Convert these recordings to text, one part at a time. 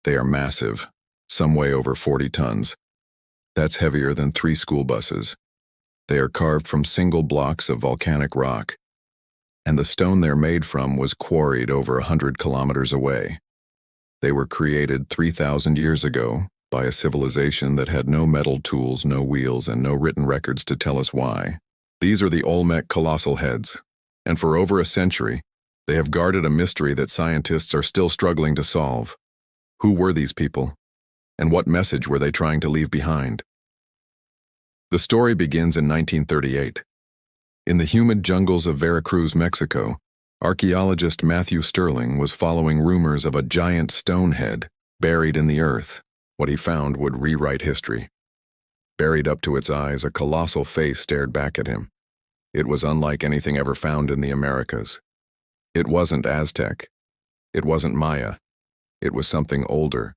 They are massive, some weigh over 40 tons. That's heavier than 3 school buses. They are carved from single blocks of volcanic rock, and the stone they're made from was quarried over 100 kilometers away. They were created 3,000 years ago by a civilization that had no metal tools, no wheels, and no written records to tell us why. These are the Olmec Colossal Heads, and for over a century, they have guarded a mystery that scientists are still struggling to solve. Who were these people, and what message were they trying to leave behind? The story begins in 1938. In the humid jungles of Veracruz, Mexico, archaeologist Matthew Sterling was following rumors of a giant stone head buried in the earth. What he found would rewrite history. Buried up to its eyes, a colossal face stared back at him. It was unlike anything ever found in the Americas. It wasn't Aztec. It wasn't Maya. It was something older.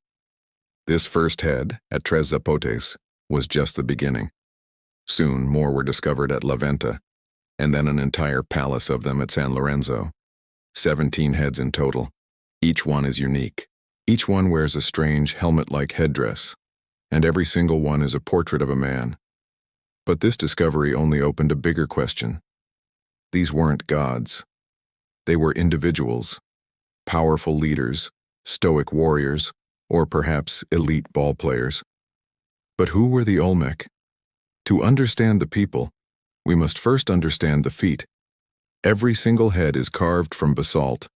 This first head, at Tres Zapotes, was just the beginning. Soon, more were discovered at La Venta, and then an entire palace of them at San Lorenzo. 17 heads in total. Each one is unique. Each one wears a strange helmet-like headdress, and every single one is a portrait of a man. But this discovery only opened a bigger question. These weren't gods. They were individuals, powerful leaders, stoic warriors, or perhaps elite ballplayers. But who were the Olmec? To understand the people, we must first understand the feat. Every single head is carved from basalt,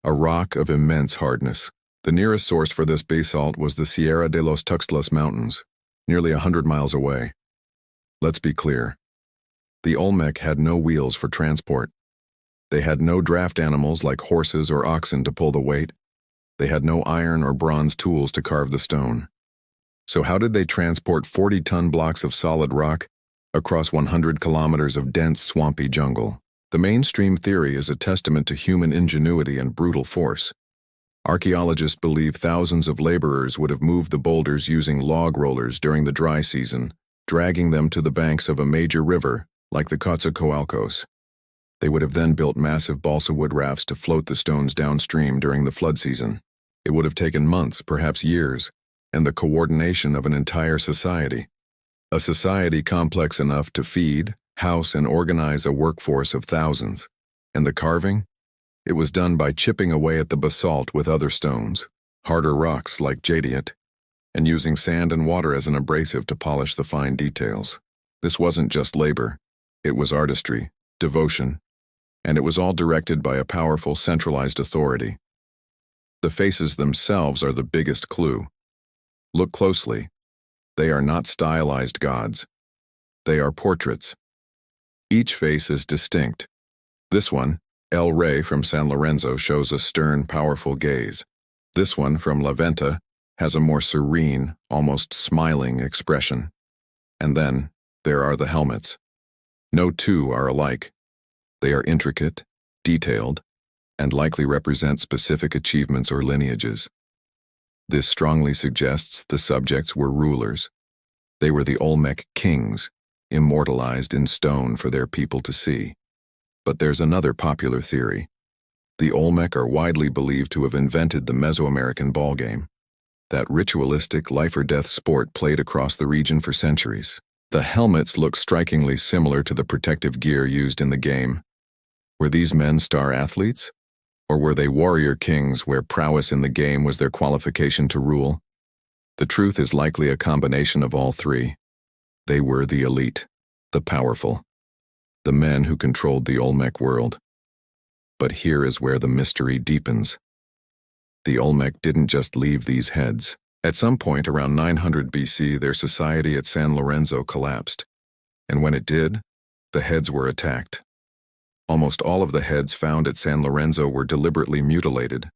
a rock of immense hardness. The nearest source for this basalt was the Sierra de los Tuxtlas Mountains, nearly 100 miles away. Let's be clear. The Olmec had no wheels for transport. They had no draft animals like horses or oxen to pull the weight. They had no iron or bronze tools to carve the stone. So how did they transport 40-ton blocks of solid rock across 100 kilometers of dense, swampy jungle? The mainstream theory is a testament to human ingenuity and brutal force. Archaeologists believe thousands of laborers would have moved the boulders using log rollers during the dry season, dragging them to the banks of a major river like the Coatzacoalcos. They would have then built massive balsa wood rafts to float the stones downstream during the flood season. It would have taken months, perhaps years, and the coordination of an entire society. A society complex enough to feed, house, and organize a workforce of thousands. And the carving? It was done by chipping away at the basalt with other stones, harder rocks like jadeite, and using sand and water as an abrasive to polish the fine details. This wasn't just labor. It was artistry, devotion, and it was all directed by a powerful centralized authority. The faces themselves are the biggest clue. Look closely. They are not stylized gods. They are portraits. Each face is distinct. This one, El Rey from San Lorenzo, shows a stern, powerful gaze. This one from La Venta has a more serene, almost smiling expression. And then, there are the helmets. No two are alike. They are intricate, detailed, and likely represent specific achievements or lineages. This strongly suggests the subjects were rulers. They were the Olmec kings, immortalized in stone for their people to see. But there's another popular theory. The Olmec are widely believed to have invented the Mesoamerican ballgame, that ritualistic life-or-death sport played across the region for centuries. The helmets look strikingly similar to the protective gear used in the game. Were these men star athletes? Or were they warrior kings where prowess in the game was their qualification to rule? The truth is likely a combination of all three. They were the elite, the powerful, the men who controlled the Olmec world. But here is where the mystery deepens. The Olmec didn't just leave these heads. At some point around 900 BC, their society at San Lorenzo collapsed. And when it did, the heads were attacked. Almost all of the heads found at San Lorenzo were deliberately mutilated.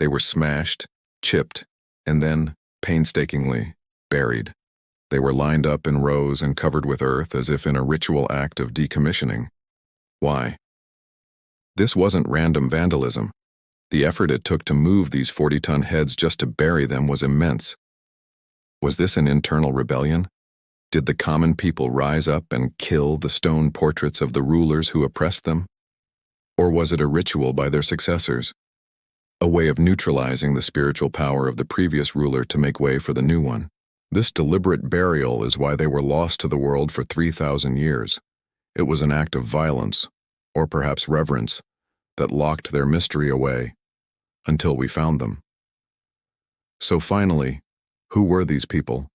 They were smashed, chipped, and then, painstakingly, buried. They were lined up in rows and covered with earth as if in a ritual act of decommissioning. Why? This wasn't random vandalism. The effort it took to move these 40-ton heads just to bury them was immense. Was this an internal rebellion? Did the common people rise up and kill the stone portraits of the rulers who oppressed them? Or was it a ritual by their successors? a way of neutralizing the spiritual power of the previous ruler to make way for the new one. This deliberate burial is why they were lost to the world for 3,000 years. It was an act of violence, or perhaps reverence, that locked their mystery away until we found them. So finally, who were these people?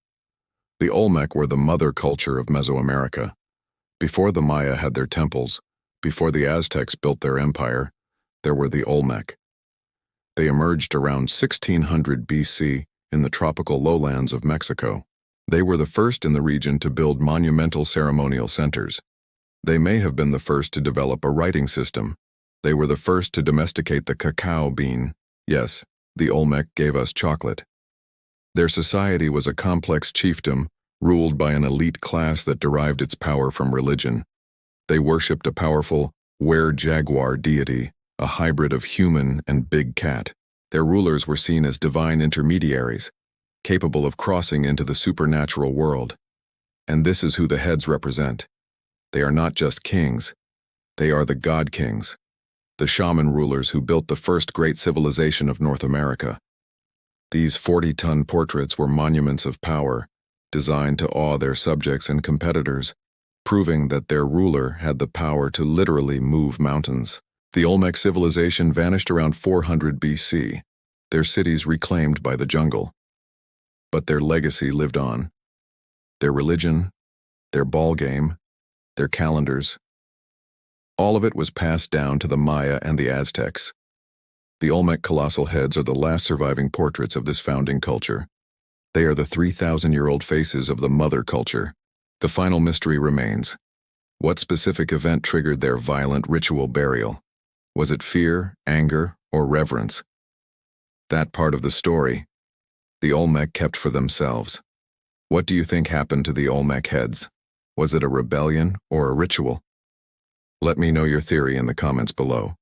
The Olmec were the mother culture of Mesoamerica. Before the Maya had their temples, before the Aztecs built their empire, there were the Olmec. They emerged around 1600 BC in the tropical lowlands of Mexico. They were the first in the region to build monumental ceremonial centers. They may have been the first to develop a writing system. They were the first to domesticate the cacao bean. Yes, the Olmec gave us chocolate. Their society was a complex chiefdom, ruled by an elite class that derived its power from religion. They worshipped a powerful were-jaguar deity, a hybrid of human and big cat. Their rulers were seen as divine intermediaries, capable of crossing into the supernatural world. And this is who the heads represent. They are not just kings. They are the god kings, the shaman rulers who built the first great civilization of North America. These 40-ton portraits were monuments of power, designed to awe their subjects and competitors, proving that their ruler had the power to literally move mountains. The Olmec civilization vanished around 400 BC, their cities reclaimed by the jungle. But their legacy lived on. Their religion, their ball game, their calendars, all of it was passed down to the Maya and the Aztecs. The Olmec Colossal Heads are the last surviving portraits of this founding culture. They are the 3,000-year-old faces of the mother culture. The final mystery remains. What specific event triggered their violent ritual burial? Was it fear, anger, or reverence? That part of the story, the Olmec kept for themselves. What do you think happened to the Olmec heads? Was it a rebellion or a ritual? Let me know your theory in the comments below.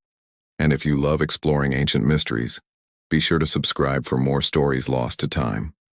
And if you love exploring ancient mysteries, be sure to subscribe for more stories lost to time.